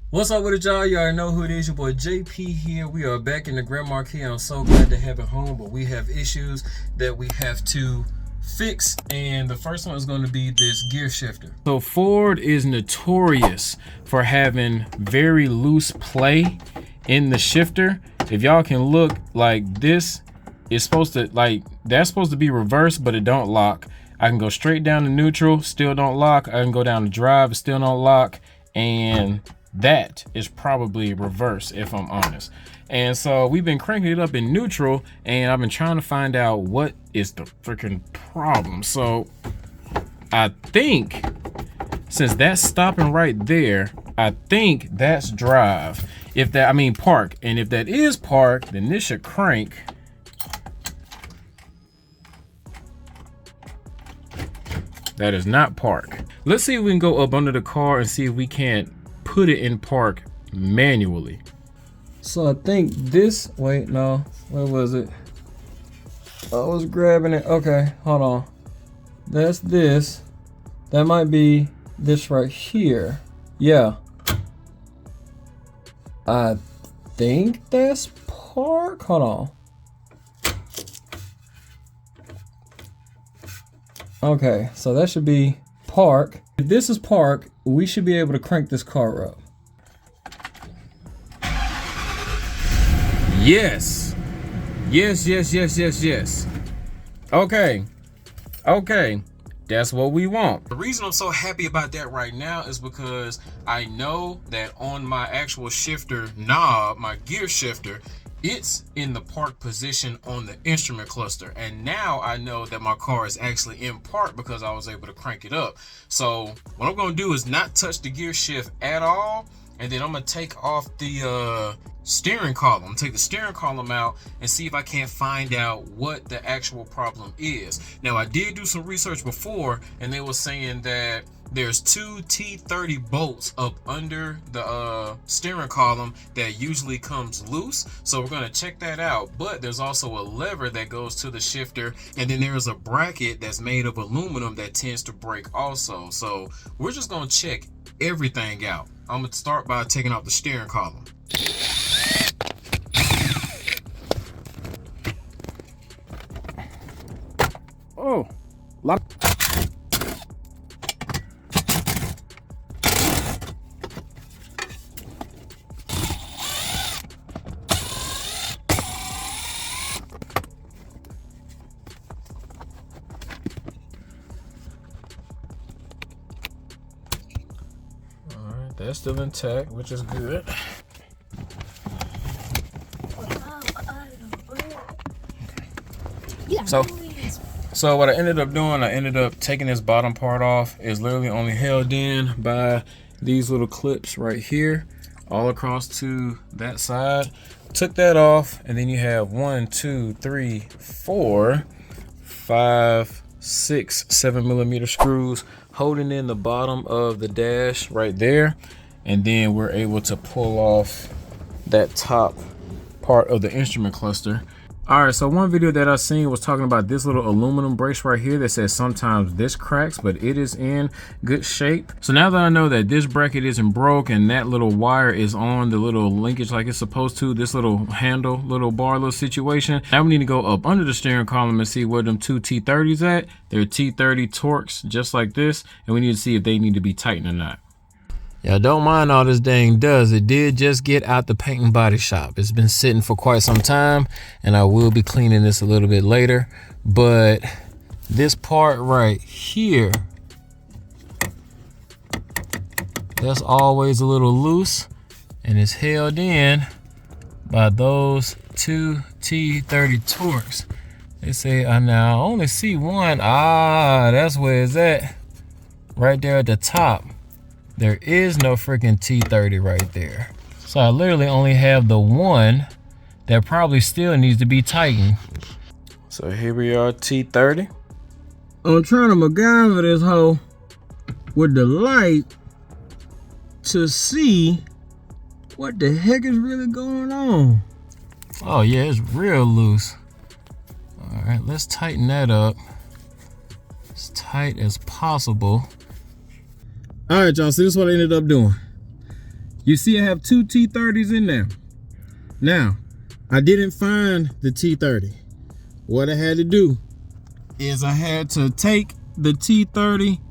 What's up with it, y'all? You already know who it is. Your boy JP here. We are back in the Grand Marquis. I'm so glad to have it home, but we have issues that we have to fix, and the first one is going to be this gear shifter. So Ford is notorious for having very loose play in the shifter. If y'all can look, like this is supposed to, like, that's supposed to be reversed, but it don't lock. I can go straight down to neutral, still don't lock. I can go down to drive, it still don't lock. And that is probably reverse, if I'm honest. And so we've been cranking it up in neutral, and I've been trying to find out what is the freaking problem. So I think since that's stopping right there, I think that's drive. If that, I mean park. And if that is park, then this should crank. That is not park. Let's see if we can go up under the car and see if we can't put it in park manually. So I think this, wait, no, where was it? I was grabbing it. Okay, hold on. That's this. That might be this right here. Yeah. I think that's park. Hold on. Okay, so that should be park. If this is park, we should be able to crank this car up. Yes. Yes. Okay. That's what we want. The reason I'm so happy about that right now is because I know that on my actual shifter knob, my gear shifter, it's in the park position on the instrument cluster, and now I know that my car is actually in park because I was able to crank it up. So what I'm going to do is not touch the gear shift at all, and then I'm going to take off the steering column, take the steering column out and see if I can't find out what the actual problem is. Now I did do some research before, and they were saying that there's two T30 bolts up under the steering column that usually comes loose, so we're going to check that out. But there's also a lever that goes to the shifter, and then there's a bracket that's made of aluminum that tends to break also. So we're just going to check everything out. I'm going to start by taking out the steering column. Oh, lot. That's still intact, which is good. So what I ended up doing, I ended up taking this bottom part off. It's literally only held in by these little clips right here, all across to that side. Took that off, and then you have 1, 2, 3, 4, 5, 6, 7mm screws holding in the bottom of the dash right there, and then we're able to pull off that top part of the instrument cluster. All right, so one video that I seen was talking about this little aluminum brace right here that says sometimes this cracks, but it is in good shape. So now that I know that this bracket isn't broke and that little wire is on the little linkage like it's supposed to, this little handle, little bar, little situation, now we need to go up under the steering column and see where them two T30s at. They're T30 Torx, just like this, and we need to see if they need to be tightened or not. Yeah, don't mind all this dang dust. It did just get out the paint and body shop. It's been sitting for quite some time, and I will be cleaning this a little bit later. But this part right here, that's always a little loose, and it's held in by those two T30 Torx. They say, now I only see one. That's where it's at. Right there at the top. There is no freaking T30 right there. So I literally only have the one that probably still needs to be tightened. So here we are, T30. I'm trying to MacGyver this hoe with the light to see what the heck is really going on. Oh yeah, it's real loose. All right, let's tighten that up as tight as possible. All right, y'all, so this is what I ended up doing. You see I have two T30s in there. Now, I didn't find the T30. What I had to do is I had to take the T30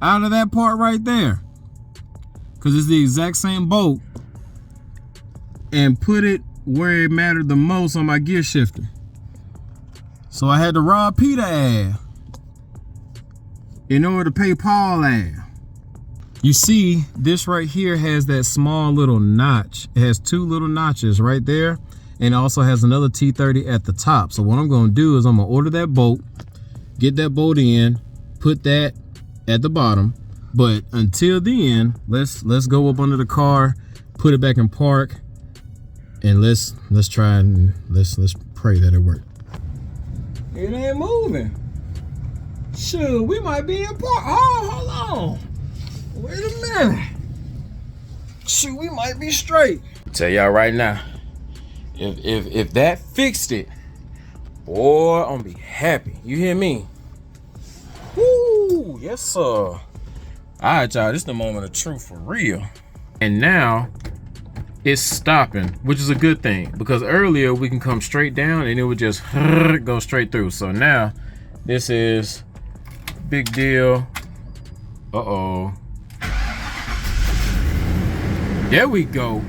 out of that part right there, because it's the exact same bolt, and put it where it mattered the most on my gear shifter. So I had to rob Peter ass in order to pay Paul ass. You see, this right here has that small little notch. It has two little notches right there, and it also has another T30 at the top. So what I'm gonna do is I'm gonna order that bolt, get that bolt in, put that at the bottom. But until then, let's go up under the car, put it back in park, and let's try and let's pray that it works. It ain't moving. Shoot, we might be in park. Oh, hold on. Wait a minute. Shoot, we might be straight. Tell y'all right now, if that fixed it, boy, I'm gonna be happy. You hear me? Woo, yes sir. All right, y'all, this is the moment of truth for real. And now it's stopping, which is a good thing, because earlier we can come straight down and it would just go straight through. So now this is big deal. Uh-oh. There we go.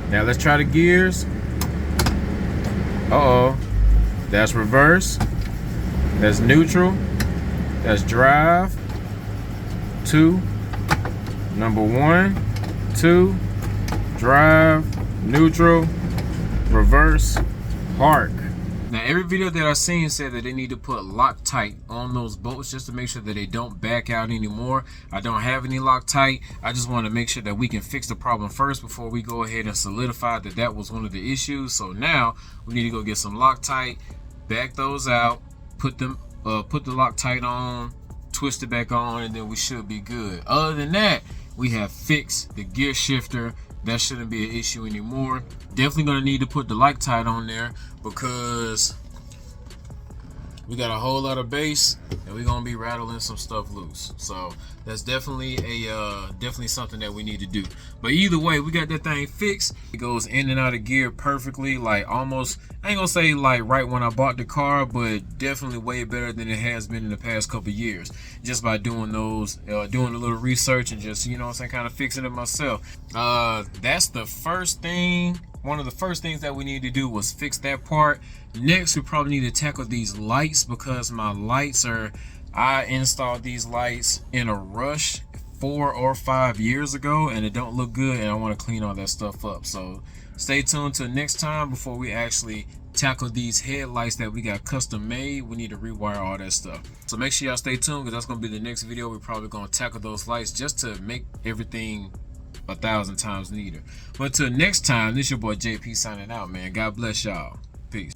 Now let's try the gears. Uh-oh. That's reverse. That's neutral. That's drive. 2. Number 1, 2. Drive, neutral, reverse, park. Now every video that I've seen said that they need to put Loctite on those bolts just to make sure that they don't back out anymore. I don't have any Loctite. I just want to make sure that we can fix the problem first before we go ahead and solidify that that was one of the issues. So now we need to go get some Loctite, back those out, put the Loctite on, twist it back on, and then we should be good. Other than that, we have fixed the gear shifter. That shouldn't be an issue anymore. Definitely gonna need to put the Loctite on there because we got a whole lot of bass and we're gonna be rattling some stuff loose. So that's definitely definitely something that we need to do. But either way, we got that thing fixed. It goes in and out of gear perfectly, like almost, I ain't gonna say like right when I bought the car, but definitely way better than it has been in the past couple years, just by doing those doing a little research and just, you know what I'm saying, kind of fixing it myself. That's the first thing. One of the first things that we need to do was fix that part. Next, we probably need to tackle these lights, because my lights are, I installed these lights in a rush 4 or 5 years ago and it don't look good, and I want to clean all that stuff up. So stay tuned till next time before we actually tackle these headlights that we got custom made. We need to rewire all that stuff. So make sure y'all stay tuned, because that's going to be the next video. We're probably going to tackle those lights just to make everything 1,000 times neater. But till next time, this your boy JP signing out, man. God bless y'all. Peace.